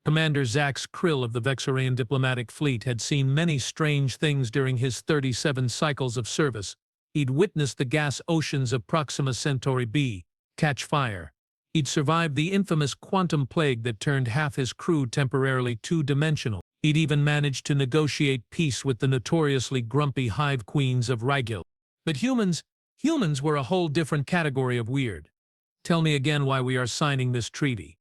Commander Zax Krill of the Vexaran diplomatic fleet had seen many strange things during his 37 cycles of service. He'd witnessed the gas oceans of Proxima Centauri b catch fire. He'd survived the infamous quantum plague that turned half his crew temporarily two-dimensional. He'd even managed to negotiate peace with the notoriously grumpy hive queens of Rigel. But humans were a whole different category of weird. "Tell me again why we are signing this treaty,"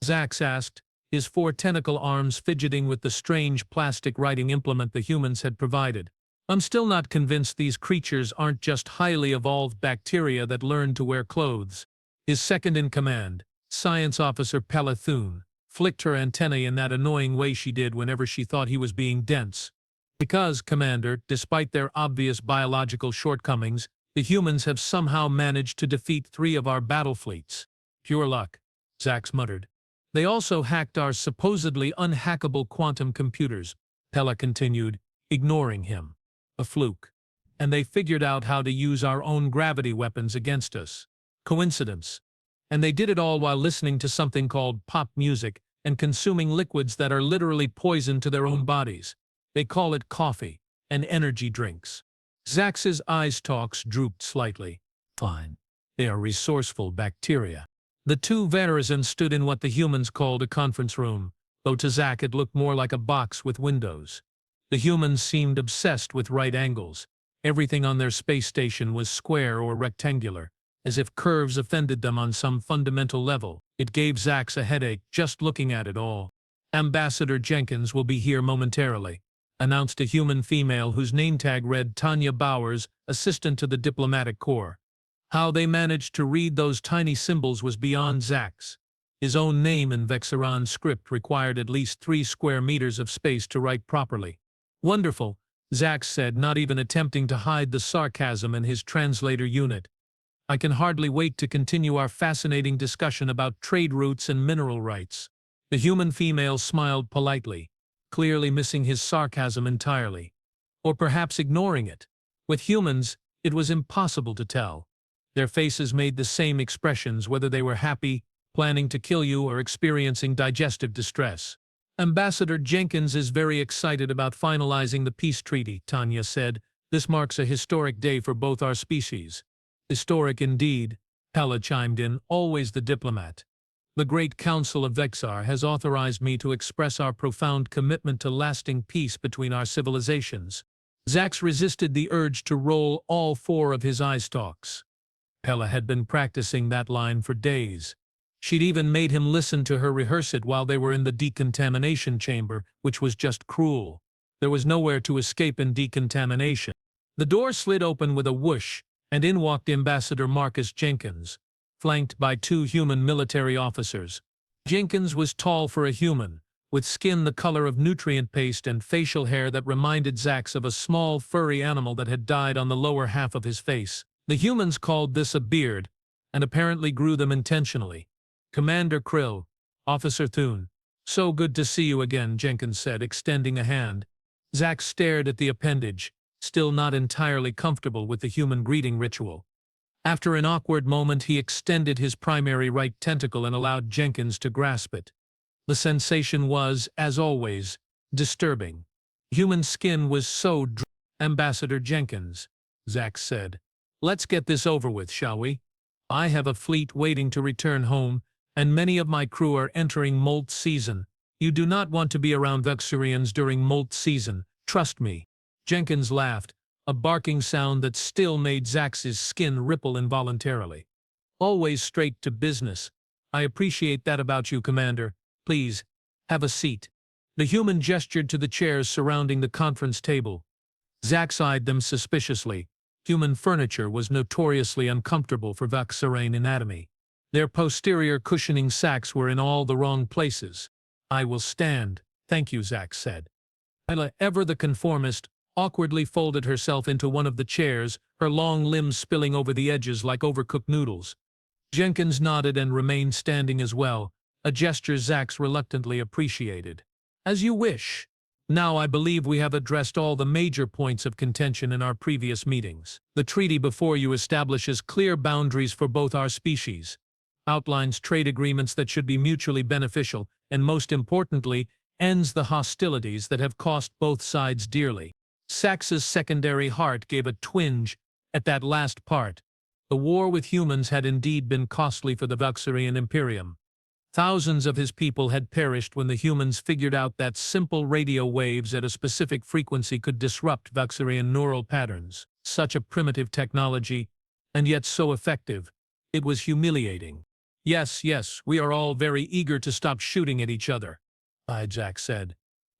Zax asked, his four tentacle arms fidgeting with the strange plastic writing implement the humans had provided. "I'm still not convinced these creatures aren't just highly evolved bacteria that learned to wear clothes." His second-in-command, Science Officer Pella flicked her antennae in that annoying way she did whenever she thought he was being dense. "Because, Commander, despite their obvious biological shortcomings, the humans have somehow managed to defeat 3 of our battle fleets." "Pure luck," Zax muttered. "They also hacked our supposedly unhackable quantum computers," Pella continued, ignoring him. "A fluke. And they figured out how to use our own gravity weapons against us. Coincidence? And they did it all while listening to something called pop music and consuming liquids that are literally poison to their own bodies. They call it coffee and energy drinks." Zax's eye-stalks drooped slightly. "Fine. They are resourceful bacteria." The two Veterans stood in what the humans called a conference room, though to Zax it looked more like a box with windows. The humans seemed obsessed with right angles. Everything on their space station was square or rectangular, as if curves offended them on some fundamental level. It gave Zax a headache just looking at it all. "Ambassador Jenkins will be here momentarily," announced a human female whose name tag read Tanya Bowers, assistant to the diplomatic corps. How they managed to read those tiny symbols was beyond Zax. His own name in Vexaran script required at least 3 square meters of space to write properly. "Wonderful," Zax said, not even attempting to hide the sarcasm in his translator unit. "I can hardly wait to continue our fascinating discussion about trade routes and mineral rights." The human female smiled politely, clearly missing his sarcasm entirely. Or perhaps ignoring it. With humans, it was impossible to tell. Their faces made the same expressions whether they were happy, planning to kill you, or experiencing digestive distress. "Ambassador Jenkins is very excited about finalizing the peace treaty," Tanya said. "This marks a historic day for both our species." "Historic indeed," Pella chimed in, always the diplomat. "The Great Council of Vexar has authorized me to express our profound commitment to lasting peace between our civilizations." Zax resisted the urge to roll all 4 of his eye stalks. Pella had been practicing that line for days. She'd even made him listen to her rehearse it while they were in the decontamination chamber, which was just cruel. There was nowhere to escape in decontamination. The door slid open with a whoosh, and in walked Ambassador Marcus Jenkins, flanked by 2 human military officers. Jenkins was tall for a human, with skin the color of nutrient paste and facial hair that reminded Zax of a small furry animal that had died on the lower half of his face. The humans called this a beard, and apparently grew them intentionally. "Commander Krill, Officer Thune. So good to see you again," Jenkins said, extending a hand. Zax stared at the appendage, still not entirely comfortable with the human greeting ritual. After an awkward moment, he extended his primary right tentacle and allowed Jenkins to grasp it. The sensation was, as always, disturbing. Human skin was so dry. "Ambassador Jenkins," Zax said, "let's get this over with, shall we? I have a fleet waiting to return home, and many of my crew are entering molt season. You do not want to be around Vexarians during molt season, trust me." Jenkins laughed, a barking sound that still made Zax's skin ripple involuntarily. "Always straight to business. I appreciate that about you, Commander. Please, have a seat." The human gestured to the chairs surrounding the conference table. Zax eyed them suspiciously. Human furniture was notoriously uncomfortable for Vexaran anatomy. Their posterior cushioning sacks were in all the wrong places. "I will stand, thank you," Zax said. Pella, ever the conformist, awkwardly folded herself into one of the chairs, her long limbs spilling over the edges like overcooked noodles. Jenkins nodded and remained standing as well, a gesture Zax reluctantly appreciated. "As you wish. Now I believe we have addressed all the major points of contention in our previous meetings. The treaty before you establishes clear boundaries for both our species. outlines trade agreements that should be mutually beneficial, and most importantly, ends the hostilities that have cost both sides dearly. Zax's secondary heart gave a twinge at that last part. The war with humans had indeed been costly for the Vexaran Imperium. Thousands of his people had perished when the humans figured out that simple radio waves at a specific frequency could disrupt Vexaran neural patterns. Such a primitive technology, and yet so effective. It was humiliating. Yes, we are all very eager to stop shooting at each other, Zax said.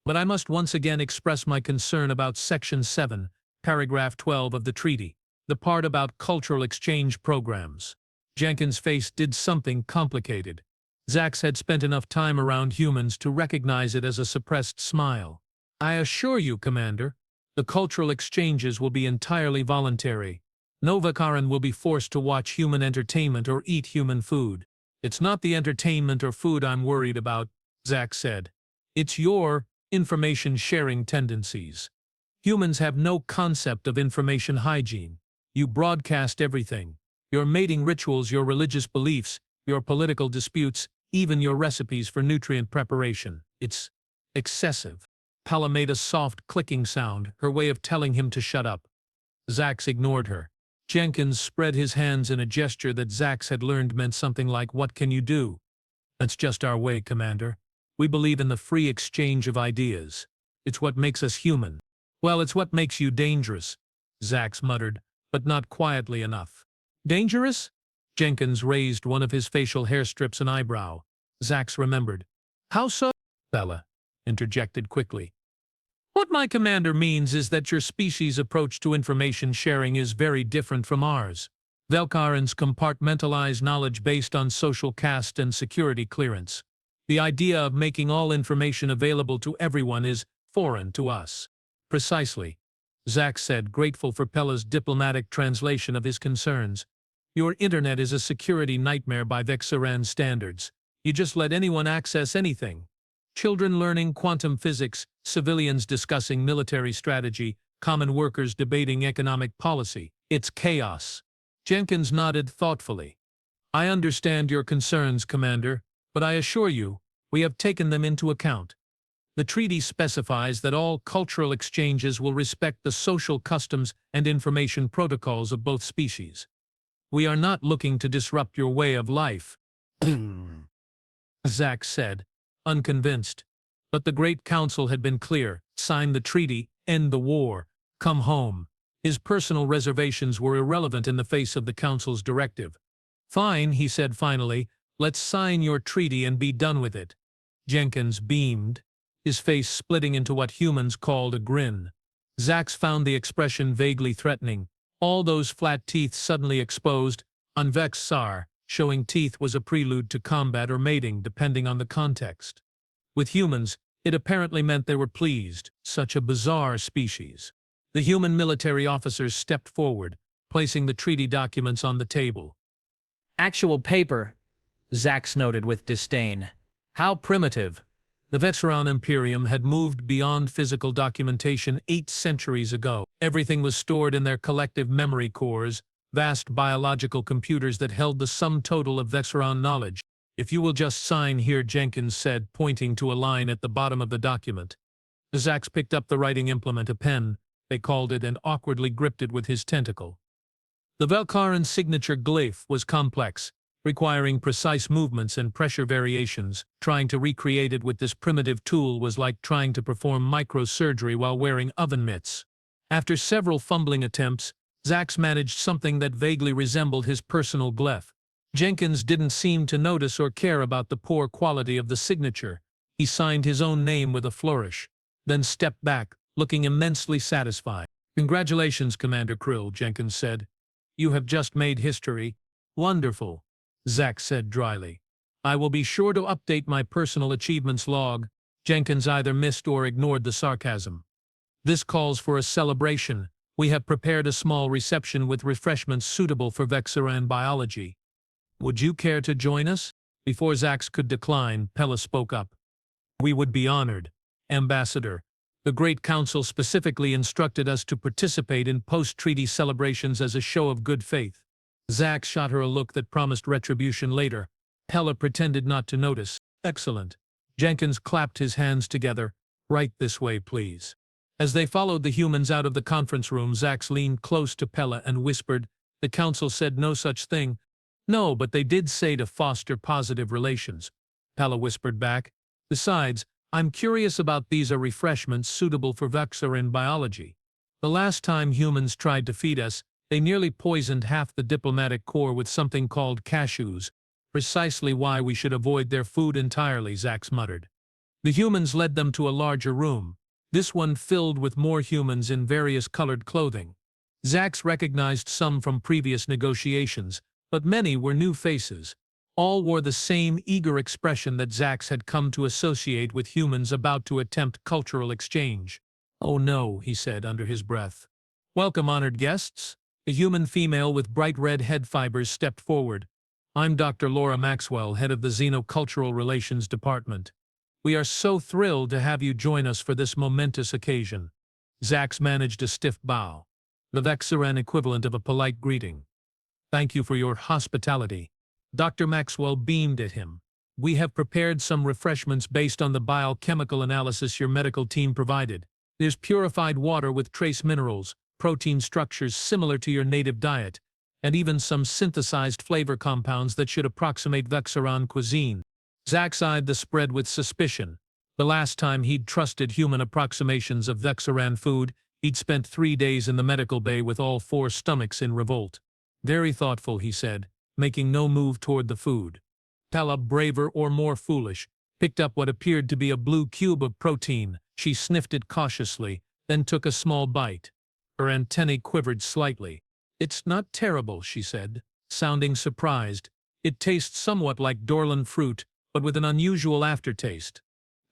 But I must once again express my concern about Section 7, Paragraph 12 of the treaty, the part about cultural exchange programs. Jenkins' face did something complicated. Zax had spent enough time around humans to recognize it as a suppressed smile. I assure you, Commander, the cultural exchanges will be entirely voluntary. No Vexaran will be forced to watch human entertainment or eat human food. It's not the entertainment or food I'm worried about, Zax said. It's your information-sharing tendencies. Humans have no concept of information hygiene. You broadcast everything. Your mating rituals, your religious beliefs, your political disputes, even your recipes for nutrient preparation. It's excessive. Pella made a soft clicking sound, her way of telling him to shut up. Zax ignored her. Jenkins spread his hands in a gesture that Zax had learned meant something like, "What can you do?" "That's just our way, Commander. We believe in the free exchange of ideas. It's what makes us human." "Well, it's what makes you dangerous," Zax muttered, but not quietly enough. "Dangerous?" Jenkins raised one of his facial hair strips an eyebrow. Zax remembered. "How so?" Pella interjected quickly. "What my commander means is that your species' approach to information sharing is very different from ours. Vexarans compartmentalize knowledge based on social caste and security clearance. The idea of making all information available to everyone is foreign to us." "Precisely," Zax said, grateful for Pella's diplomatic translation of his concerns. "Your internet is a security nightmare by Vexaran standards. You just let anyone access anything. Children learning quantum physics, civilians discussing military strategy, common workers debating economic policy. It's chaos." Jenkins nodded thoughtfully. "I understand your concerns, Commander, but I assure you, we have taken them into account. The treaty specifies that all cultural exchanges will respect the social customs and information protocols of both species. We are not looking to disrupt your way of life," Zax said, unconvinced. But the Great Council had been clear: sign the treaty, end the war, come home. His personal reservations were irrelevant in the face of the Council's directive. "Fine," he said finally, "let's sign your treaty and be done with it." Jenkins beamed, his face splitting into what humans called a grin. Zax found the expression vaguely threatening. All those flat teeth suddenly exposed. On Vexar, showing teeth was a prelude to combat or mating, depending on the context. With humans, it apparently meant they were pleased. Such a bizarre species. The human military officers stepped forward, placing the treaty documents on the table. "Actual paper," Zax noted with disdain. How primitive. The Vexaran Imperium had moved beyond physical documentation 8 centuries ago. Everything was stored in their collective memory cores, vast biological computers that held the sum total of Vexaran knowledge. "If you will just sign here," Jenkins said, pointing to a line at the bottom of the document. Zax picked up the writing implement, a pen, they called it, and awkwardly gripped it with his tentacle. The Vexaran signature glyph was complex, requiring precise movements and pressure variations. Trying to recreate it with this primitive tool was like trying to perform microsurgery while wearing oven mitts. After several fumbling attempts, Zax managed something that vaguely resembled his personal glyph. Jenkins didn't seem to notice or care about the poor quality of the signature. He signed his own name with a flourish, then stepped back, looking immensely satisfied. "Congratulations, Commander Krill," Jenkins said. "You have just made history." "Wonderful," Zax said dryly. "I will be sure to update my personal achievements log." Jenkins either missed or ignored the sarcasm. "This calls for a celebration. We have prepared a small reception with refreshments suitable for Vexaran biology. Would you care to join us?" Before Zax could decline, Pella spoke up. "We would be honored, Ambassador. The Great Council specifically instructed us to participate in post-treaty celebrations as a show of good faith." Zax shot her a look that promised retribution later. Pella pretended not to notice. Excellent. Jenkins clapped his hands together. Right this way, please. As they followed the humans out of the conference room, Zax leaned close to Pella and whispered, "The council said no such thing." "No, but they did say to foster positive relations," Pella whispered back. "Besides, I'm curious about these are refreshments suitable for Vexaran biology. The last time humans tried to feed us, they nearly poisoned half the diplomatic corps with something called cashews. Precisely why we should avoid their food entirely," Zax muttered. The humans led them to a larger room, this one filled with more humans in various colored clothing. Zax recognized some from previous negotiations, but many were new faces. All wore the same eager expression that Zax had come to associate with humans about to attempt cultural exchange. "Oh no," he said under his breath. "Welcome, honored guests." A human female with bright red head fibers stepped forward. "I'm Dr. Laura Maxwell, head of the Xenocultural Relations Department. We are so thrilled to have you join us for this momentous occasion." Zax managed a stiff bow, the Vexaran equivalent of a polite greeting. "Thank you for your hospitality." Dr. Maxwell beamed at him. "We have prepared some refreshments based on the biochemical analysis your medical team provided. There's purified water with trace minerals, protein structures similar to your native diet, and even some synthesized flavor compounds that should approximate Vexaran cuisine." Zax eyed the spread with suspicion. The last time he'd trusted human approximations of Vexaran food, he'd spent 3 days in the medical bay with all 4 stomachs in revolt. "Very thoughtful," he said, making no move toward the food. Pella, braver or more foolish, picked up what appeared to be a blue cube of protein. She sniffed it cautiously, then took a small bite. Her antennae quivered slightly. "It's not terrible," she said, sounding surprised. "It tastes somewhat like Dorlan fruit, but with an unusual aftertaste."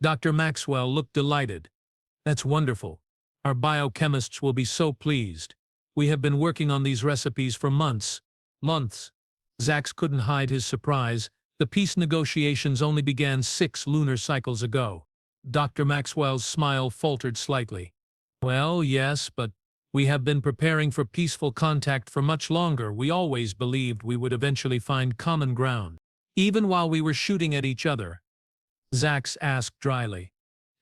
Dr. Maxwell looked delighted. "That's wonderful. Our biochemists will be so pleased. We have been working on these recipes for months." Months. Zax couldn't hide his surprise. The peace negotiations only began 6 lunar cycles ago. Dr. Maxwell's smile faltered slightly. "Well, yes, but we have been preparing for peaceful contact for much longer. We always believed we would eventually find common ground, even while we were shooting at each other," Zax asked dryly.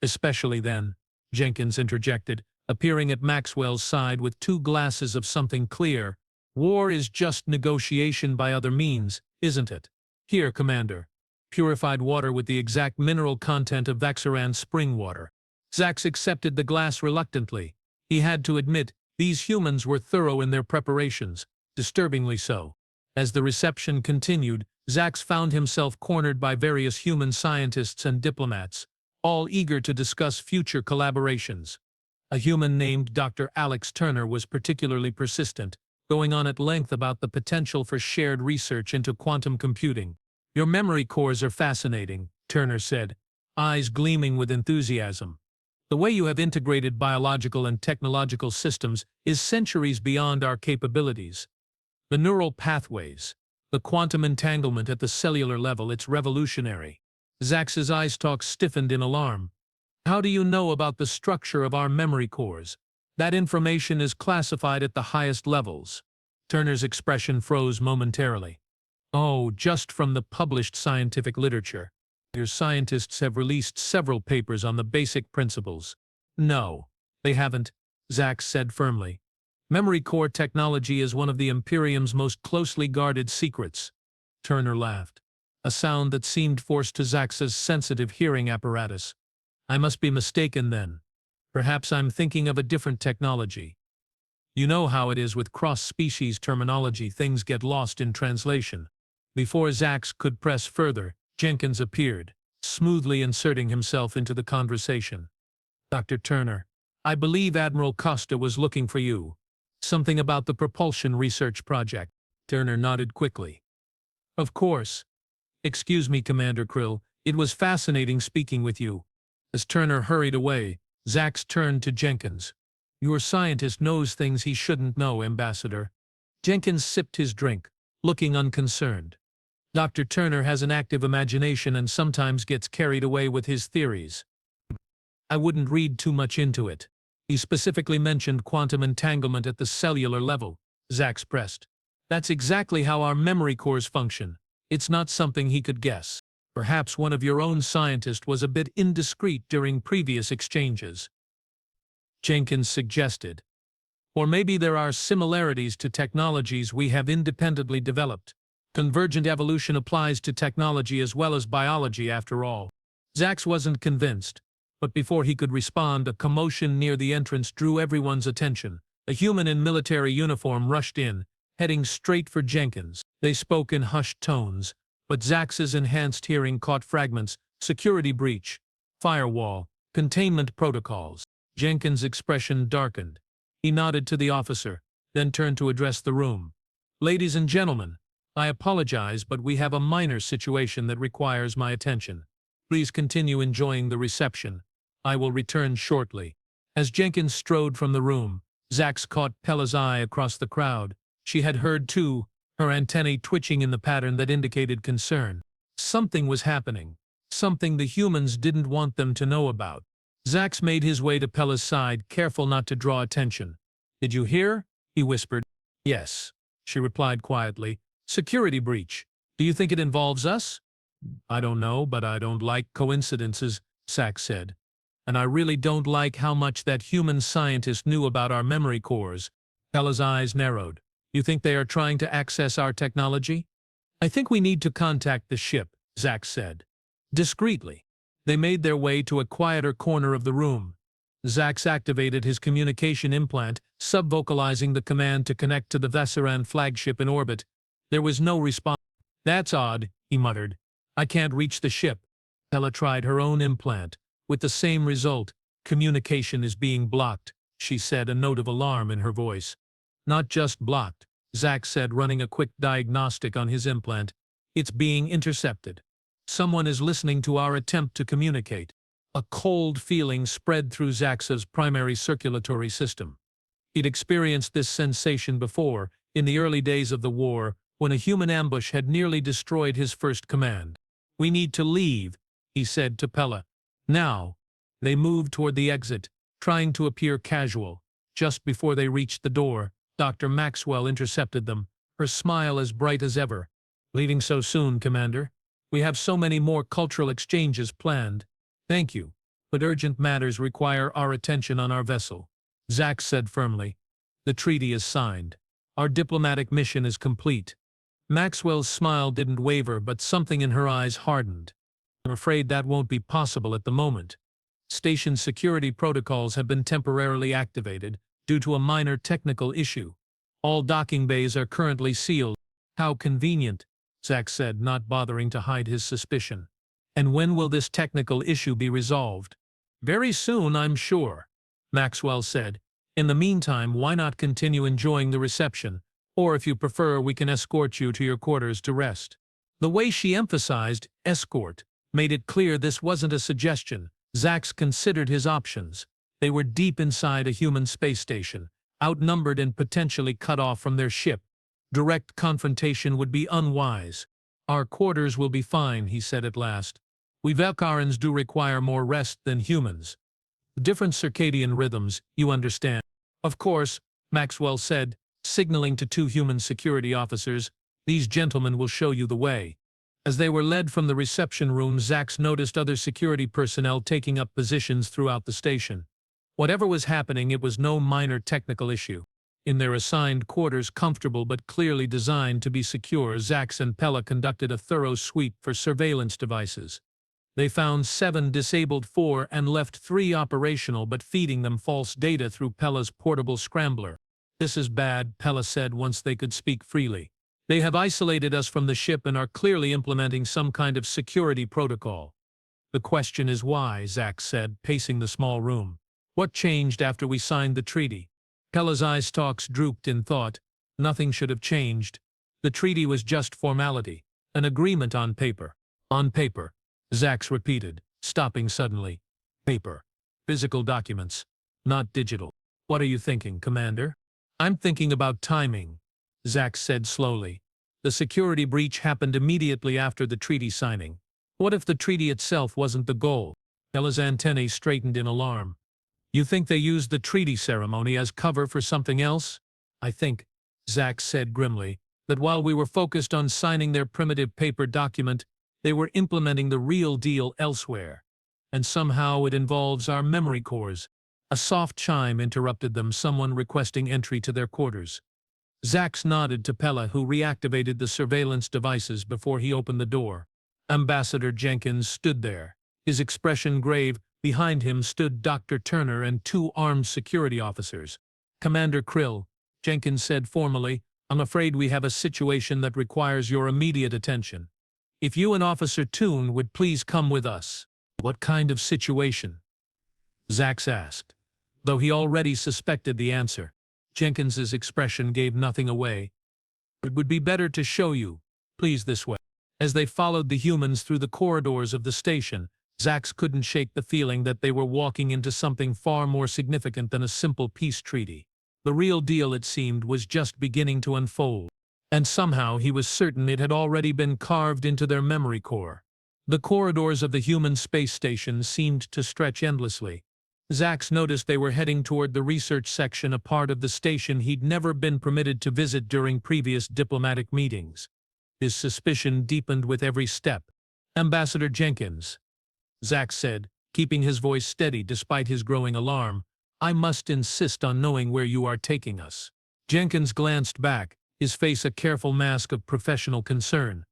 "Especially then," Jenkins interjected, appearing at Maxwell's side with 2 glasses of something clear. "War is just negotiation by other means, isn't it? Here, Commander. Purified water with the exact mineral content of Vexaran spring water." Zax accepted the glass reluctantly. He had to admit, these humans were thorough in their preparations, disturbingly so. As the reception continued, Zax found himself cornered by various human scientists and diplomats, all eager to discuss future collaborations. A human named Dr. Alex Turner was particularly persistent, going on at length about the potential for shared research into quantum computing. "Your memory cores are fascinating," Turner said, eyes gleaming with enthusiasm. "The way you have integrated biological and technological systems is centuries beyond our capabilities. The neural pathways, the quantum entanglement at the cellular level, it's revolutionary." Zax's eye stalks stiffened in alarm. "How do you know about the structure of our memory cores? That information is classified at the highest levels." Turner's expression froze momentarily. "Oh, just from the published scientific literature. Your scientists have released several papers on the basic principles." "No, they haven't," Zax said firmly. "Memory core technology is one of the Imperium's most closely guarded secrets." Turner laughed, a sound that seemed forced to Zax's sensitive hearing apparatus. "I must be mistaken then. Perhaps I'm thinking of a different technology. You know how it is with cross-species terminology, things get lost in translation." Before Zax could press further, Jenkins appeared, smoothly inserting himself into the conversation. "Dr. Turner, I believe Admiral Costa was looking for you. Something about the propulsion research project." Turner nodded quickly. "Of course. Excuse me, Commander Krill, it was fascinating speaking with you." As Turner hurried away, Zax turned to Jenkins. "Your scientist knows things he shouldn't know, Ambassador." Jenkins sipped his drink, looking unconcerned. "Dr. Turner has an active imagination and sometimes gets carried away with his theories. I wouldn't read too much into it. He specifically mentioned quantum entanglement at the cellular level," Zax pressed. "That's exactly how our memory cores function. It's not something he could guess. Perhaps one of your own scientists was a bit indiscreet during previous exchanges, Jenkins suggested. Or maybe there are similarities to technologies we have independently developed. Convergent evolution applies to technology as well as biology, after all. Zax wasn't convinced, but before he could respond, a commotion near the entrance drew everyone's attention. A human in military uniform rushed in, heading straight for Jenkins. They spoke in hushed tones, but Zax's enhanced hearing caught fragments: security breach, firewall, containment protocols. Jenkins' expression darkened. He nodded to the officer, then turned to address the room. Ladies and gentlemen, I apologize, but we have a minor situation that requires my attention. Please continue enjoying the reception. I will return shortly. As Jenkins strode from the room, Zax caught Pella's eye across the crowd. She had heard too, her antennae twitching in the pattern that indicated concern. Something was happening. Something the humans didn't want them to know about. Zax made his way to Pella's side, careful not to draw attention. Did you hear? He whispered. Yes, she replied quietly. Security breach. Do you think it involves us? I don't know, but I don't like coincidences, Zax said. And I really don't like how much that human scientist knew about our memory cores. Pella's eyes narrowed. You think they are trying to access our technology? I think we need to contact the ship, Zax said. Discreetly. They made their way to a quieter corner of the room. Zax activated his communication implant, sub-vocalizing the command to connect to the Vexaran flagship in orbit. There was no response. That's odd, he muttered. I can't reach the ship. Pella tried her own implant. With the same result. Communication is being blocked, she said, a note of alarm in her voice. Not just blocked, Zax said, running a quick diagnostic on his implant. It's being intercepted. Someone is listening to our attempt to communicate. A cold feeling spread through Zax's primary circulatory system. He'd experienced this sensation before, in the early days of the war, when a human ambush had nearly destroyed his first command. We need to leave, he said to Pella. Now. They moved toward the exit, trying to appear casual. Just before they reached the door, Dr. Maxwell intercepted them, her smile as bright as ever. Leaving so soon, Commander? We have so many more cultural exchanges planned. Thank you, but urgent matters require our attention on our vessel, Zax said firmly. The treaty is signed. Our diplomatic mission is complete. Maxwell's smile didn't waver, but something in her eyes hardened. I'm afraid that won't be possible at the moment. Station security protocols have been temporarily activated due to a minor technical issue. All docking bays are currently sealed. How convenient, Zax said, not bothering to hide his suspicion. And when will this technical issue be resolved? Very soon, I'm sure, Maxwell said. In the meantime, why not continue enjoying the reception? Or if you prefer, we can escort you to your quarters to rest. The way she emphasized escort made it clear this wasn't a suggestion. Zax considered his options. They were deep inside a human space station, outnumbered and potentially cut off from their ship. Direct confrontation would be unwise. Our quarters will be fine, he said at last. We Velkarans do require more rest than humans. Different circadian rhythms, you understand. Of course, Maxwell said, signaling to two human security officers. These gentlemen will show you the way. As they were led from the reception room, Zax noticed other security personnel taking up positions throughout the station. Whatever was happening, it was no minor technical issue. In their assigned quarters, comfortable but clearly designed to be secure, Zax and Pella conducted a thorough sweep for surveillance devices. They found 7 disabled, 4 and left 3 operational, but feeding them false data through Pella's portable scrambler. This is bad, Pella said once they could speak freely. They have isolated us from the ship and are clearly implementing some kind of security protocol. The question is why, Zax said, pacing the small room. What changed after we signed the treaty? Pella's eye stalks drooped in thought. Nothing should have changed. The treaty was just formality, an agreement on paper. On paper, Zax repeated, stopping suddenly. Paper. Physical documents, not digital. What are you thinking, Commander? I'm thinking about timing, Zax said slowly. The security breach happened immediately after the treaty signing. What if the treaty itself wasn't the goal? Pella's antennae straightened in alarm. You think they used the treaty ceremony as cover for something else? I think, Zax said grimly, that while we were focused on signing their primitive paper document, they were implementing the real deal elsewhere. And somehow it involves our memory cores. A soft chime interrupted them, someone requesting entry to their quarters. Zax nodded to Pella, who reactivated the surveillance devices before he opened the door. Ambassador Jenkins stood there, his expression grave. Behind him stood Dr. Turner and two armed security officers. "Commander Krill," Jenkins said formally, "I'm afraid we have a situation that requires your immediate attention. If you and Officer Toon would please come with us." "What kind of situation?" Zax asked. Though he already suspected the answer, Jenkins's expression gave nothing away. "It would be better to show you. Please, this way." As they followed the humans through the corridors of the station, Zax couldn't shake the feeling that they were walking into something far more significant than a simple peace treaty. The real deal, it seemed, was just beginning to unfold. And somehow he was certain it had already been carved into their memory core. The corridors of the human space station seemed to stretch endlessly. Zax noticed they were heading toward the research section, a part of the station he'd never been permitted to visit during previous diplomatic meetings. His suspicion deepened with every step. "Ambassador Jenkins," Zax said, keeping his voice steady despite his growing alarm, "I must insist on knowing where you are taking us." Jenkins glanced back, his face a careful mask of professional concern.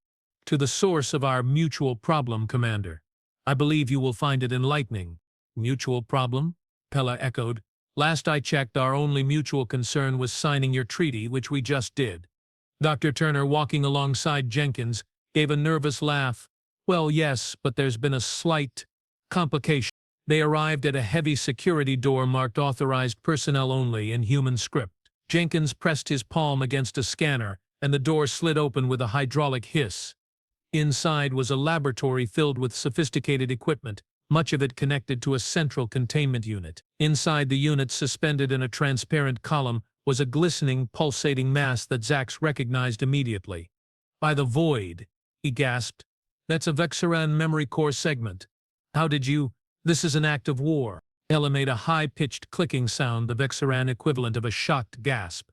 "To the source of our mutual problem, Commander. I believe you will find it enlightening." "Mutual problem?" Pella echoed. "Last I checked, our only mutual concern was signing your treaty, which we just did." Dr. Turner, walking alongside Jenkins, gave a nervous laugh. "Well, yes, but there's been a slight complication." They arrived at a heavy security door marked "Authorized Personnel Only" in human script. Jenkins pressed his palm against a scanner, and the door slid open with a hydraulic hiss. Inside was a laboratory filled with sophisticated equipment, much of it connected to a central containment unit. Inside the unit, suspended in a transparent column, was a glistening, pulsating mass that Zax recognized immediately. "By the void," he gasped. "That's a Vexaran memory core segment. How did you—" "This is an act of war." Ella made a high-pitched clicking sound, the Vexaran equivalent of a shocked gasp.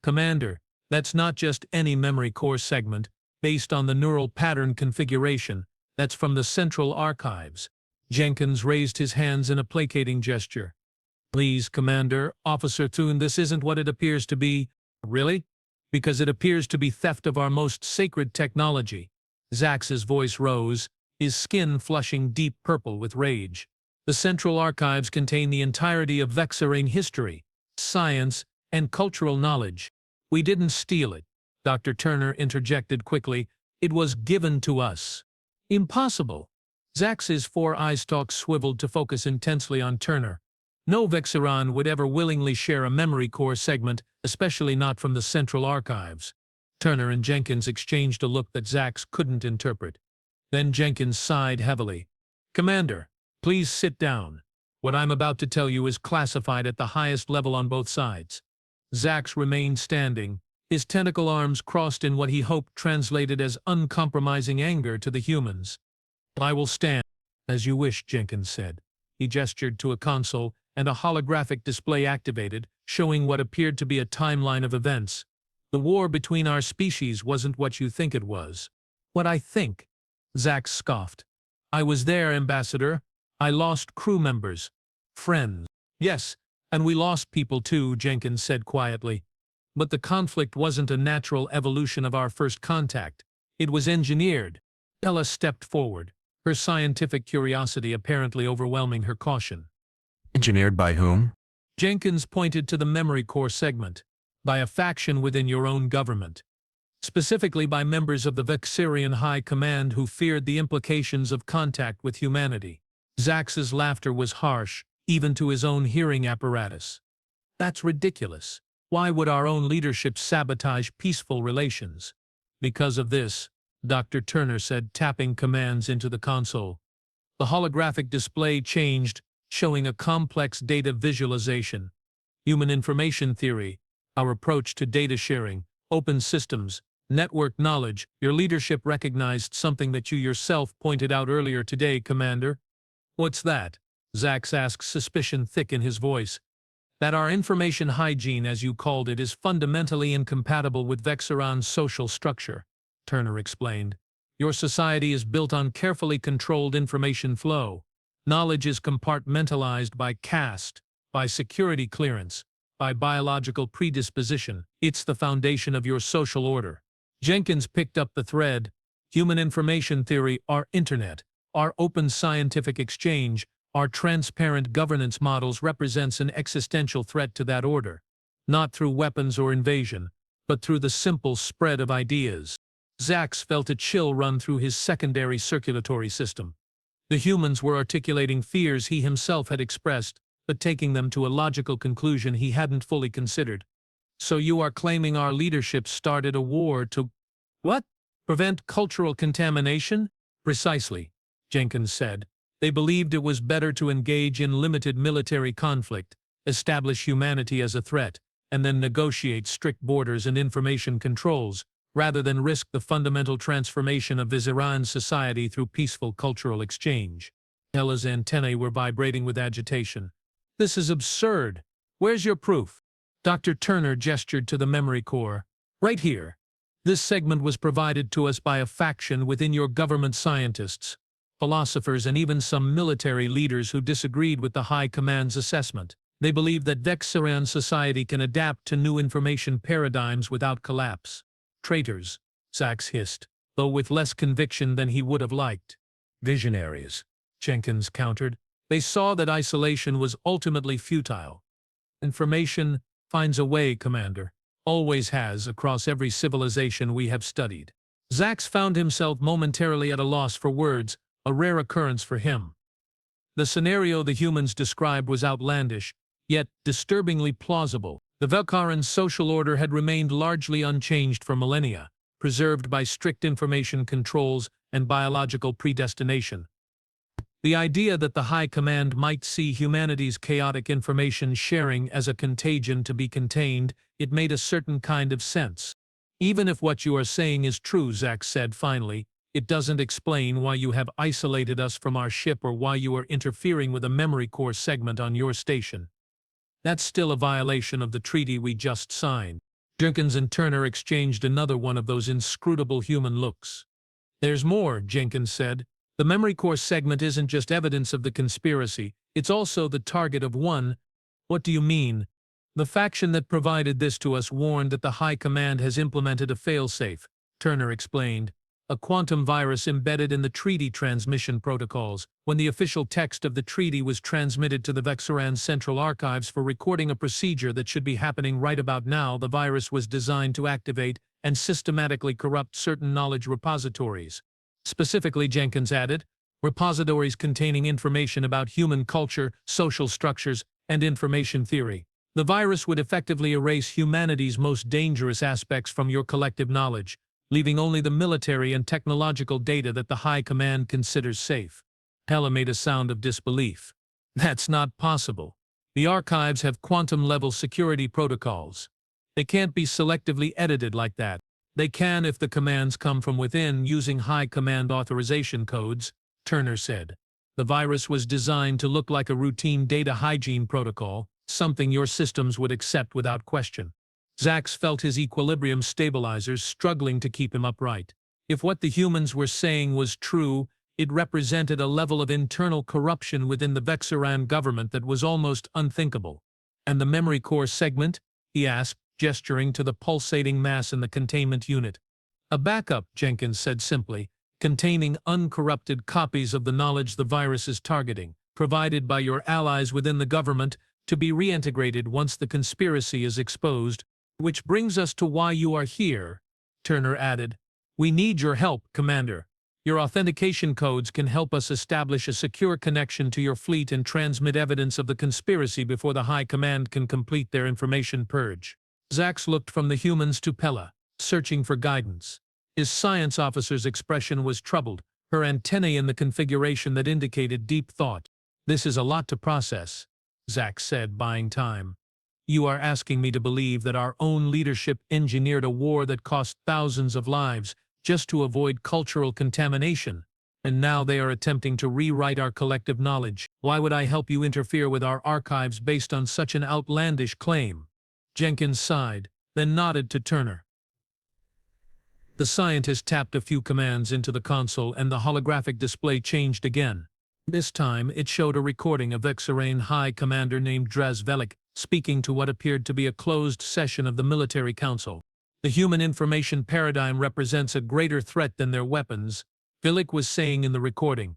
"Commander, that's not just any memory core segment, based on the neural pattern configuration. That's from the Central Archives." Jenkins raised his hands in a placating gesture. "Please, Commander, Officer Thune, this isn't what it appears to be." "Really?" "Because it appears to be theft of our most sacred technology." Zax's voice rose, his skin flushing deep purple with rage. "The Central Archives contain the entirety of Vexaran history, science, and cultural knowledge. We didn't steal it," Dr. Turner interjected quickly. "It was given to us." "Impossible." Zax's four eye-stalks swiveled to focus intensely on Turner. "No Vexaran would ever willingly share a memory core segment, especially not from the Central Archives." Turner and Jenkins exchanged a look that Zax couldn't interpret. Then Jenkins sighed heavily. "Commander, please sit down. What I'm about to tell you is classified at the highest level on both sides." Zax remained standing, his tentacle arms crossed in what he hoped translated as uncompromising anger to the humans. "I will stand." "As you wish," Jenkins said. He gestured to a console, and a holographic display activated, showing what appeared to be a timeline of events. "The war between our species wasn't what you think it was." "What I think?" Zax scoffed. "I was there, Ambassador. I lost crew members. Friends." "Yes, and we lost people too," Jenkins said quietly. "But the conflict wasn't a natural evolution of our first contact. It was engineered." Pella stepped forward, her scientific curiosity apparently overwhelming her caution. "Engineered by whom?" Jenkins pointed to the memory core segment. "By a faction within your own government. Specifically by members of the Vexaran High Command who feared the implications of contact with humanity." Zax's laughter was harsh, even to his own hearing apparatus. "That's ridiculous. Why would our own leadership sabotage peaceful relations?" "Because of this," Dr. Turner said, tapping commands into the console. The holographic display changed, showing a complex data visualization. "Human information theory, our approach to data sharing, open systems, network knowledge. Your leadership recognized something that you yourself pointed out earlier today, Commander." "What's that?" Zax asked, suspicion thick in his voice. That our information hygiene, as you called it, is fundamentally incompatible with Vexaran's social structure, Turner explained. Your society is built on carefully controlled information flow. Knowledge is compartmentalized by caste, by security clearance, by biological predisposition. It's the foundation of your social order. Jenkins picked up the thread. Human information theory, our internet, our open scientific exchange, our transparent governance models represents an existential threat to that order, not through weapons or invasion, but through the simple spread of ideas. Zax felt a chill run through his secondary circulatory system. The humans were articulating fears he himself had expressed, but taking them to a logical conclusion he hadn't fully considered. So you are claiming our leadership started a war to… What? Prevent cultural contamination? Precisely, Jenkins said. They believed it was better to engage in limited military conflict, establish humanity as a threat, and then negotiate strict borders and information controls, rather than risk the fundamental transformation of Vexaran society through peaceful cultural exchange. Pella's antennae were vibrating with agitation. This is absurd. Where's your proof? Dr. Turner gestured to the memory core. Right here. This segment was provided to us by a faction within your government scientists, philosophers, and even some military leaders who disagreed with the High Command's assessment. They believe that Vexaran society can adapt to new information paradigms without collapse. Traitors, Zax hissed, though with less conviction than he would have liked. Visionaries, Jenkins countered. They saw that isolation was ultimately futile. Information finds a way, Commander. Always has, across every civilization we have studied. Zax found himself momentarily at a loss for words, a rare occurrence for him. The scenario the humans described was outlandish, yet disturbingly plausible. The Vexaran social order had remained largely unchanged for millennia, preserved by strict information controls and biological predestination. The idea that the High Command might see humanity's chaotic information sharing as a contagion to be contained, it made a certain kind of sense. Even if what you are saying is true, Zax said finally, it doesn't explain why you have isolated us from our ship or why you are interfering with a memory core segment on your station. That's still a violation of the treaty we just signed. Jenkins and Turner exchanged another one of those inscrutable human looks. There's more, Jenkins said. The memory core segment isn't just evidence of the conspiracy, it's also the target of one. What do you mean? The faction that provided this to us warned that the High Command has implemented a failsafe, Turner explained. A quantum virus embedded in the treaty transmission protocols. When the official text of the treaty was transmitted to the Vexaran Central Archives for recording a procedure that should be happening right about now, the virus was designed to activate and systematically corrupt certain knowledge repositories. Specifically, Jenkins added, repositories containing information about human culture, social structures, and information theory. The virus would effectively erase humanity's most dangerous aspects from your collective knowledge, leaving only the military and technological data that the High Command considers safe. Pella made a sound of disbelief. That's not possible. The archives have quantum-level security protocols. They can't be selectively edited like that. They can if the commands come from within using High Command authorization codes, Turner said. The virus was designed to look like a routine data hygiene protocol, something your systems would accept without question. Zax felt his equilibrium stabilizers struggling to keep him upright. If what the humans were saying was true, it represented a level of internal corruption within the Vexaran government that was almost unthinkable. And the memory core segment? He asked, gesturing to the pulsating mass in the containment unit. A backup, Jenkins said simply, containing uncorrupted copies of the knowledge the virus is targeting, provided by your allies within the government, to be reintegrated once the conspiracy is exposed. Which brings us to why you are here, Turner added. We need your help, Commander. Your authentication codes can help us establish a secure connection to your fleet and transmit evidence of the conspiracy before the High Command can complete their information purge. Zax looked from the humans to Pella, searching for guidance. His science officer's expression was troubled, her antennae in the configuration that indicated deep thought. This is a lot to process, Zax said, buying time. You are asking me to believe that our own leadership engineered a war that cost thousands of lives just to avoid cultural contamination. And now they are attempting to rewrite our collective knowledge. Why would I help you interfere with our archives based on such an outlandish claim? Jenkins sighed, then nodded to Turner. The scientist tapped a few commands into the console and the holographic display changed again. This time, it showed a recording of Vexaran High Commander named Velik speaking to what appeared to be a closed session of the military council. The human information paradigm represents a greater threat than their weapons, Velik was saying in the recording.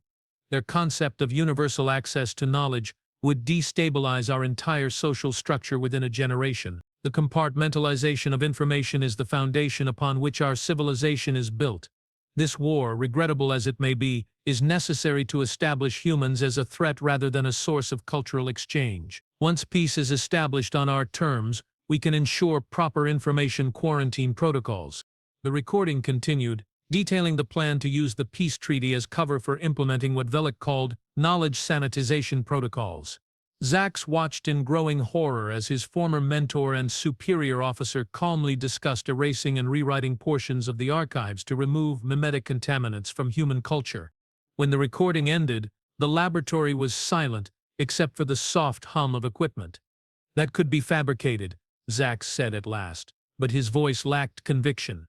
Their concept of universal access to knowledge would destabilize our entire social structure within a generation. The compartmentalization of information is the foundation upon which our civilization is built. This war, regrettable as it may be, is necessary to establish humans as a threat rather than a source of cultural exchange. Once peace is established on our terms, we can ensure proper information quarantine protocols. The recording continued, detailing the plan to use the peace treaty as cover for implementing what Velik called knowledge sanitization protocols. Zax watched in growing horror as his former mentor and superior officer calmly discussed erasing and rewriting portions of the archives to remove mimetic contaminants from human culture. When the recording ended, the laboratory was silent, except for the soft hum of equipment. That could be fabricated, Zax said at last, but his voice lacked conviction.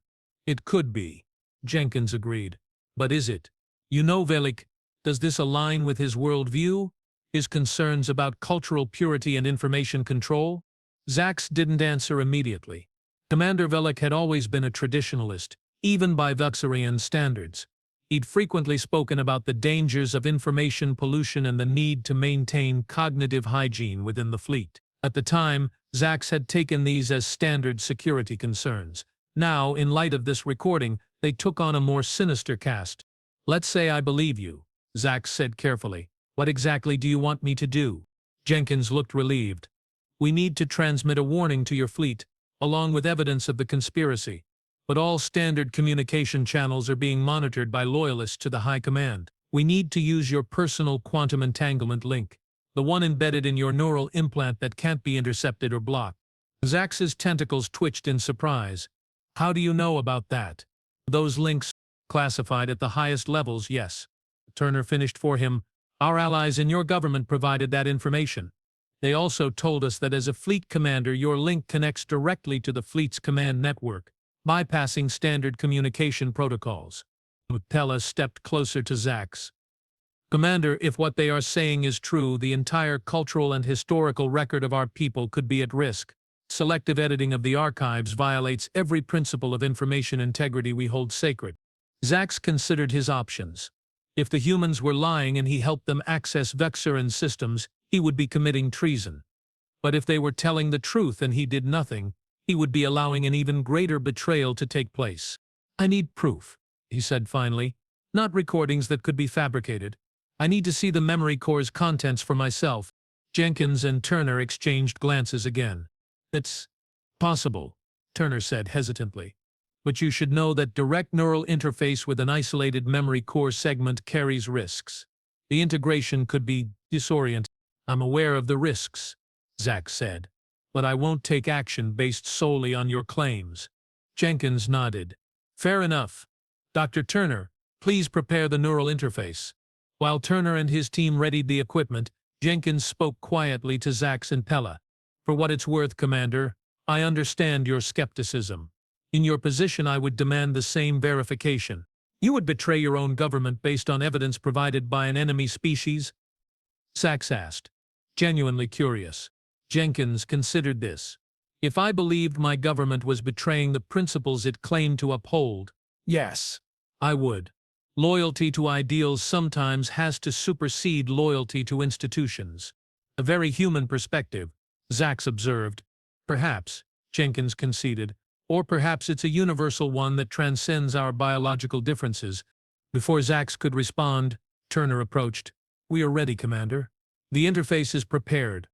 It could be, Jenkins agreed. But is it? You know, Velik, does this align with his worldview? His concerns about cultural purity and information control? Zax didn't answer immediately. Commander Velik had always been a traditionalist, even by Vexaran standards. He'd frequently spoken about the dangers of information pollution and the need to maintain cognitive hygiene within the fleet. At the time, Zax had taken these as standard security concerns. Now, in light of this recording, they took on a more sinister cast. Let's say I believe you, Zax said carefully. What exactly do you want me to do? Jenkins looked relieved. We need to transmit a warning to your fleet, along with evidence of the conspiracy. But all standard communication channels are being monitored by loyalists to the High Command. We need to use your personal quantum entanglement link, the one embedded in your neural implant that can't be intercepted or blocked. Zax's tentacles twitched in surprise. How do you know about that? Those links, classified at the highest levels, yes. Turner finished for him. Our allies in your government provided that information. They also told us that as a fleet commander, your link connects directly to the fleet's command network, bypassing standard communication protocols. Pella stepped closer to Zax. Commander, if what they are saying is true, the entire cultural and historical record of our people could be at risk. Selective editing of the archives violates every principle of information integrity we hold sacred. Zax considered his options. If the humans were lying and he helped them access Vexaran systems, he would be committing treason. But if they were telling the truth and he did nothing, he would be allowing an even greater betrayal to take place. I need proof, he said finally, not recordings that could be fabricated. I need to see the memory core's contents for myself. Jenkins and Turner exchanged glances again. It's possible, Turner said hesitantly. But you should know that direct neural interface with an isolated memory core segment carries risks. The integration could be disorienting. I'm aware of the risks, Zax said, but I won't take action based solely on your claims. Jenkins nodded. Fair enough. Dr. Turner, please prepare the neural interface. While Turner and his team readied the equipment, Jenkins spoke quietly to Zax and Pella. For what it's worth, Commander, I understand your skepticism. In your position, I would demand the same verification. You would betray your own government based on evidence provided by an enemy species? Zax asked, genuinely curious. Jenkins considered this. If I believed my government was betraying the principles it claimed to uphold, yes, I would. Loyalty to ideals sometimes has to supersede loyalty to institutions. A very human perspective, Zax observed. Perhaps, Jenkins conceded. Or perhaps it's a universal one that transcends our biological differences. Before Zax could respond, Turner approached. We are ready, Commander. The interface is prepared.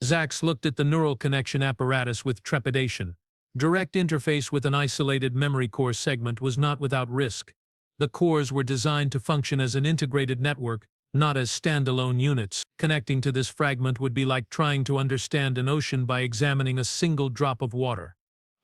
Zax looked at the neural connection apparatus with trepidation. Direct interface with an isolated memory core segment was not without risk. The cores were designed to function as an integrated network, not as standalone units. Connecting to this fragment would be like trying to understand an ocean by examining a single drop of water.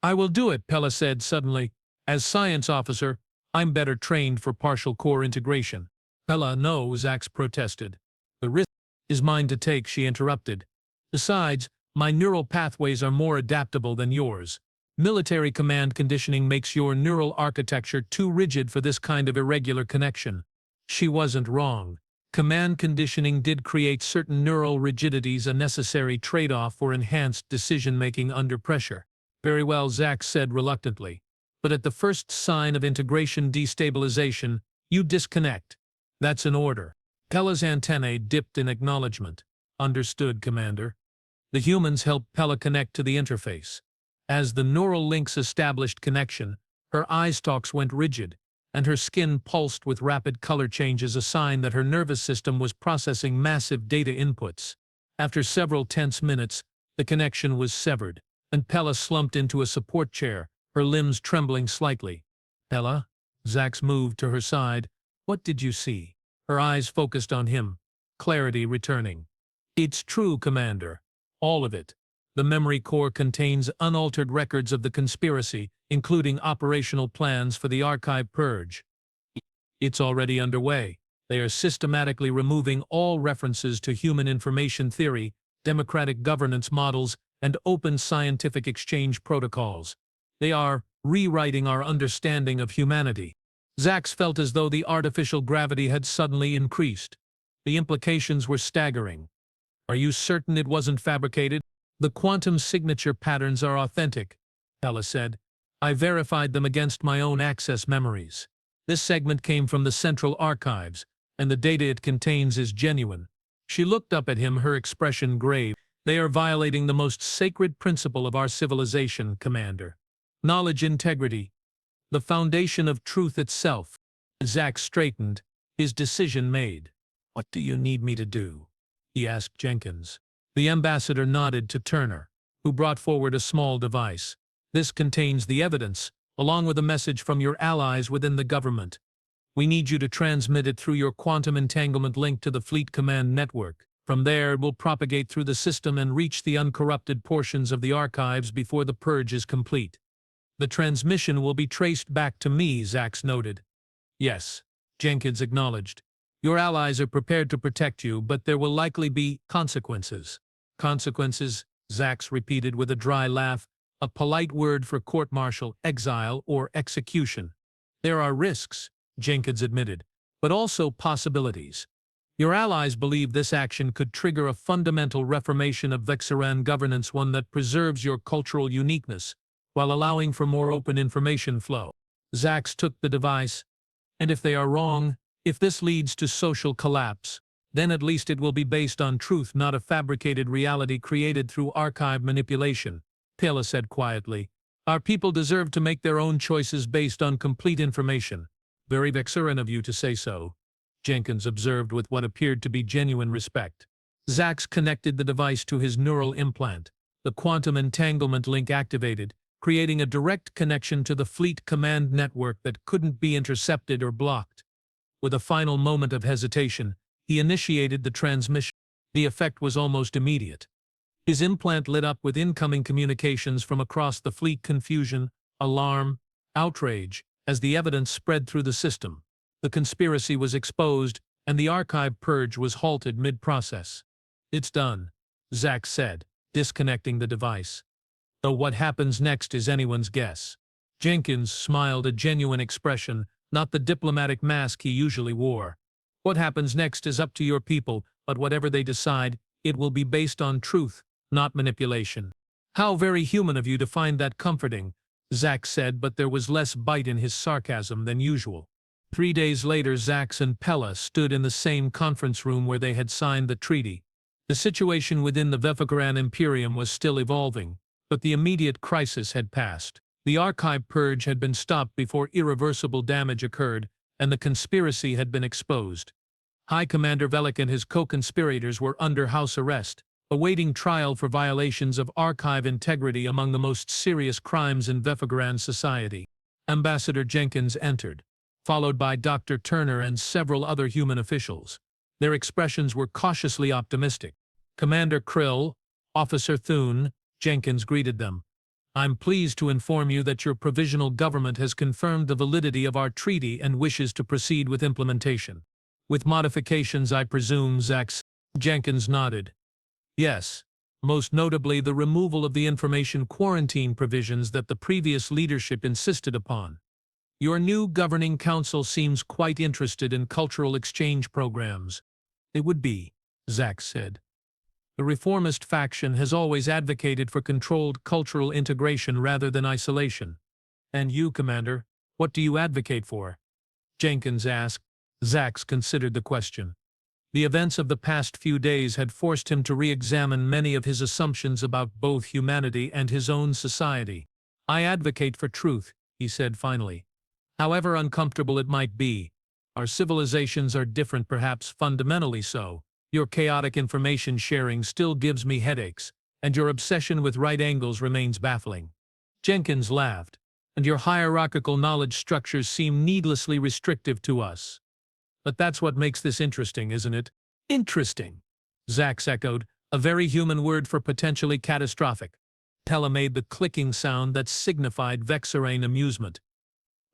I will do it, Pella said suddenly. As science officer, I'm better trained for partial core integration. Pella, no, Zax protested. The risk is mine to take, she interrupted. Besides, my neural pathways are more adaptable than yours. Military command conditioning makes your neural architecture too rigid for this kind of irregular connection. She wasn't wrong. Command conditioning did create certain neural rigidities, a necessary trade-off for enhanced decision-making under pressure. Very well, Zax said reluctantly. But at the first sign of integration destabilization, you disconnect. That's an order. Pella's antennae dipped in acknowledgement. Understood, Commander. The humans helped Pella connect to the interface. As the neural links established connection, her eye stalks went rigid, and her skin pulsed with rapid color changes, a sign that her nervous system was processing massive data inputs. After several tense minutes, the connection was severed, and Pella slumped into a support chair, her limbs trembling slightly. Pella? Zax moved to her side. What did you see? Her eyes focused on him, clarity returning. It's true, Commander. All of it. The memory core contains unaltered records of the conspiracy, including operational plans for the archive purge. It's already underway. They are systematically removing all references to human information theory, democratic governance models, and open scientific exchange protocols. They are rewriting our understanding of humanity. Zax felt as though the artificial gravity had suddenly increased. The implications were staggering. Are you certain it wasn't fabricated? The quantum signature patterns are authentic, Pella said. I verified them against my own access memories. This segment came from the Central Archives, and the data it contains is genuine. She looked up at him, her expression grave. They are violating the most sacred principle of our civilization, Commander. Knowledge integrity. The foundation of truth itself. Zax straightened, his decision made. What do you need me to do? He asked Jenkins. The ambassador nodded to Turner, who brought forward a small device. This contains the evidence, along with a message from your allies within the government. We need you to transmit it through your quantum entanglement link to the Fleet Command Network. From there, it will propagate through the system and reach the uncorrupted portions of the archives before the purge is complete. The transmission will be traced back to me, Zax noted. Yes, Jenkins acknowledged. Your allies are prepared to protect you, but there will likely be consequences. Consequences, Zax repeated with a dry laugh, a polite word for court-martial, exile, or execution. There are risks, Jenkins admitted, but also possibilities. Your allies believe this action could trigger a fundamental reformation of Vexaran governance, one that preserves your cultural uniqueness, while allowing for more open information flow. Zax took the device, and if they are wrong, if this leads to social collapse, then at least it will be based on truth, not a fabricated reality created through archive manipulation, Pella said quietly. Our people deserve to make their own choices based on complete information. Very Vexaran of you to say so, Jenkins observed with what appeared to be genuine respect. Zax connected the device to his neural implant. The quantum entanglement link activated, creating a direct connection to the Fleet Command Network that couldn't be intercepted or blocked. With a final moment of hesitation, he initiated the transmission. The effect was almost immediate. His implant lit up with incoming communications from across the fleet. Confusion, alarm, outrage, as the evidence spread through the system. The conspiracy was exposed, and the archive purge was halted mid-process. It's done, Zax said, disconnecting the device. Though what happens next is anyone's guess. Jenkins smiled, a genuine expression, not the diplomatic mask he usually wore. What happens next is up to your people, but whatever they decide, it will be based on truth, not manipulation. How very human of you to find that comforting, Zax said, but there was less bite in his sarcasm than usual. 3 days later, Zax and Pella stood in the same conference room where they had signed the treaty. The situation within the Vexaran Imperium was still evolving, but the immediate crisis had passed. The archive purge had been stopped before irreversible damage occurred, and the conspiracy had been exposed. High Commander Velik and his co-conspirators were under house arrest, awaiting trial for violations of archive integrity, among the most serious crimes in Vexaran society. Ambassador Jenkins entered, followed by Dr. Turner and several other human officials. Their expressions were cautiously optimistic. Commander Krill, Officer Thune, Jenkins greeted them. I'm pleased to inform you that your provisional government has confirmed the validity of our treaty and wishes to proceed with implementation. With modifications, I presume, Zax. Jenkins nodded. Yes. Most notably the removal of the information quarantine provisions that the previous leadership insisted upon. Your new governing council seems quite interested in cultural exchange programs. It would be, Zax said. The reformist faction has always advocated for controlled cultural integration rather than isolation. And you, Commander, what do you advocate for? Jenkins asked. Zax considered the question. The events of the past few days had forced him to re-examine many of his assumptions about both humanity and his own society. I advocate for truth, he said finally. However uncomfortable it might be, our civilizations are different, perhaps fundamentally so. Your chaotic information sharing still gives me headaches, and your obsession with right angles remains baffling. Jenkins laughed. And your hierarchical knowledge structures seem needlessly restrictive to us. But that's what makes this interesting, isn't it? Interesting, Zax echoed, a very human word for potentially catastrophic. Pella made the clicking sound that signified Vexaran amusement.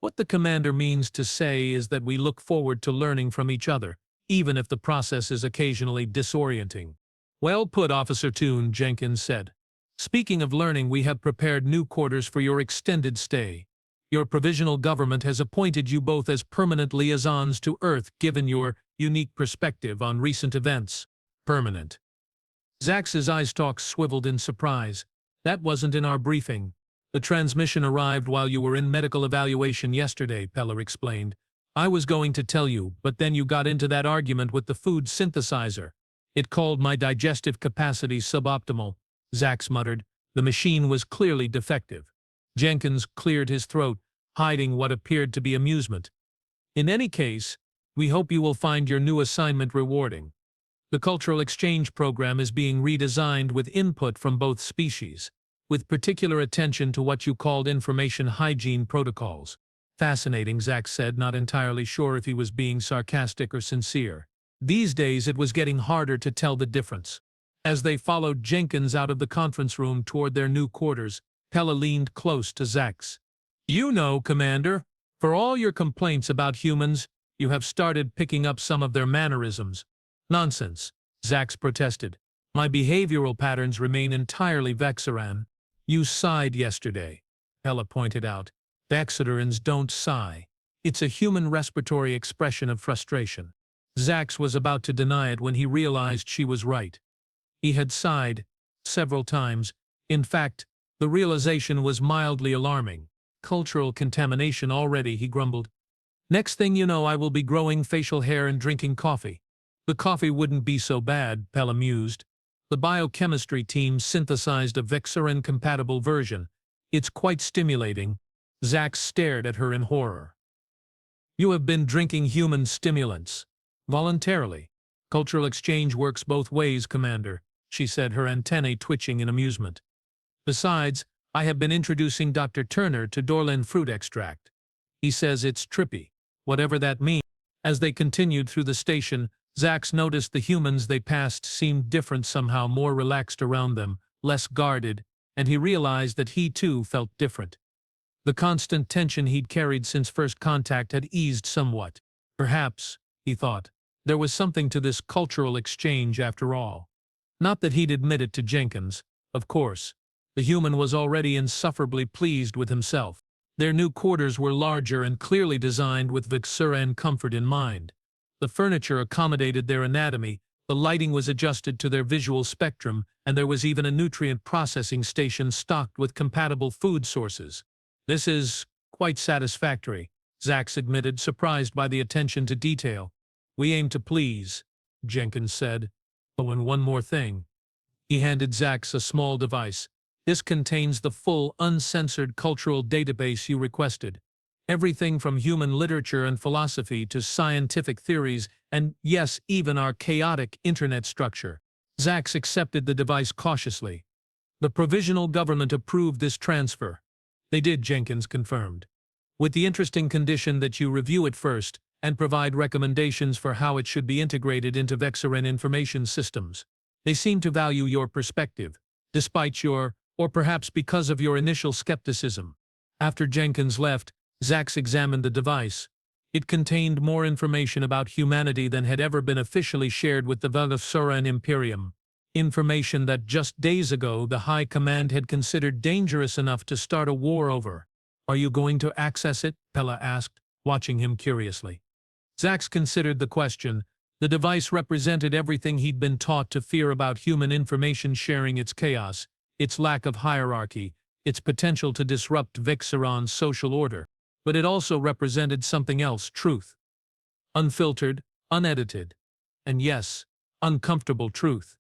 What the commander means to say is that we look forward to learning from each other, even if the process is occasionally disorienting. Well put, Officer Toon, Jenkins said. Speaking of learning, we have prepared new quarters for your extended stay. Your provisional government has appointed you both as permanent liaisons to Earth given your unique perspective on recent events. Permanent. Zax's eyestalks swiveled in surprise. That wasn't in our briefing. The transmission arrived while you were in medical evaluation yesterday, Pella explained. I was going to tell you, but then you got into that argument with the food synthesizer. It called my digestive capacity suboptimal. Zax muttered. The machine was clearly defective. Jenkins cleared his throat, hiding what appeared to be amusement. In any case, we hope you will find your new assignment rewarding. The cultural exchange program is being redesigned with input from both species, with particular attention to what you called information hygiene protocols. Fascinating, Zax said, not entirely sure if he was being sarcastic or sincere. These days it was getting harder to tell the difference. As they followed Jenkins out of the conference room toward their new quarters, Pella leaned close to Zax. You know, Commander, for all your complaints about humans, you have started picking up some of their mannerisms. Nonsense, Zax protested. My behavioral patterns remain entirely Vexaran. You sighed yesterday, Pella pointed out. Vexarans don't sigh. It's a human respiratory expression of frustration. Zax was about to deny it when he realized she was right. He had sighed several times. In fact, the realization was mildly alarming. Cultural contamination already, he grumbled. Next thing you know, I will be growing facial hair and drinking coffee. The coffee wouldn't be so bad, Pella mused. The biochemistry team synthesized a Vexaran-compatible version. It's quite stimulating. Zax stared at her in horror. You have been drinking human stimulants. Voluntarily. Cultural exchange works both ways, Commander, she said, her antennae twitching in amusement. Besides, I have been introducing Dr. Turner to Dorlin fruit extract. He says it's trippy, whatever that means. As they continued through the station, Zax noticed the humans they passed seemed different, somehow more relaxed around them, less guarded, and he realized that he too felt different. The constant tension he'd carried since first contact had eased somewhat. Perhaps, he thought, there was something to this cultural exchange after all. Not that he'd admit it to Jenkins, of course. The human was already insufferably pleased with himself. Their new quarters were larger and clearly designed with Vexaran comfort in mind. The furniture accommodated their anatomy, the lighting was adjusted to their visual spectrum, and there was even a nutrient processing station stocked with compatible food sources. This is quite satisfactory, Zax admitted, surprised by the attention to detail. We aim to please, Jenkins said. Oh, and one more thing. He handed Zax a small device. This contains the full, uncensored cultural database you requested. Everything from human literature and philosophy to scientific theories, and yes, even our chaotic internet structure. Zax accepted the device cautiously. The provisional government approved this transfer. They did, Jenkins confirmed. With the interesting condition that you review it first and provide recommendations for how it should be integrated into Vexaran information systems. They seem to value your perspective, despite your, or perhaps because of your initial skepticism. After Jenkins left, Zax examined the device. It contained more information about humanity than had ever been officially shared with the Vexaran Imperium. Information that just days ago the High Command had considered dangerous enough to start a war over. "Are you going to access it?" Pella asked, watching him curiously. Zax considered the question. The device represented everything he'd been taught to fear about human information sharing: its chaos, its lack of hierarchy, its potential to disrupt Vexaran's social order. But it also represented something else: truth. Unfiltered, unedited. And yes, uncomfortable truth.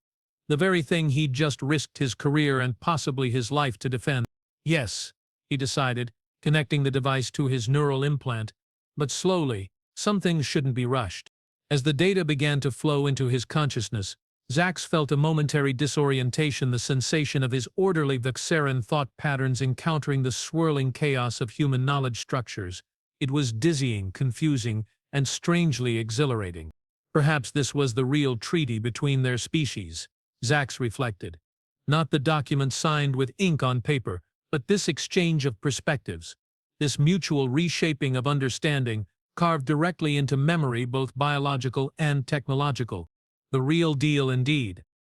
The very thing he'd just risked his career and possibly his life to defend. Yes, he decided, connecting the device to his neural implant. But slowly, some things shouldn't be rushed. As the data began to flow into his consciousness, Zax felt a momentary disorientation, the sensation of his orderly Vexaran thought patterns encountering the swirling chaos of human knowledge structures. It was dizzying, confusing, and strangely exhilarating. Perhaps this was the real treaty between their species, Zax reflected. Not the document signed with ink on paper, but this exchange of perspectives, this mutual reshaping of understanding, carved directly into memory, both biological and technological. The real deal indeed.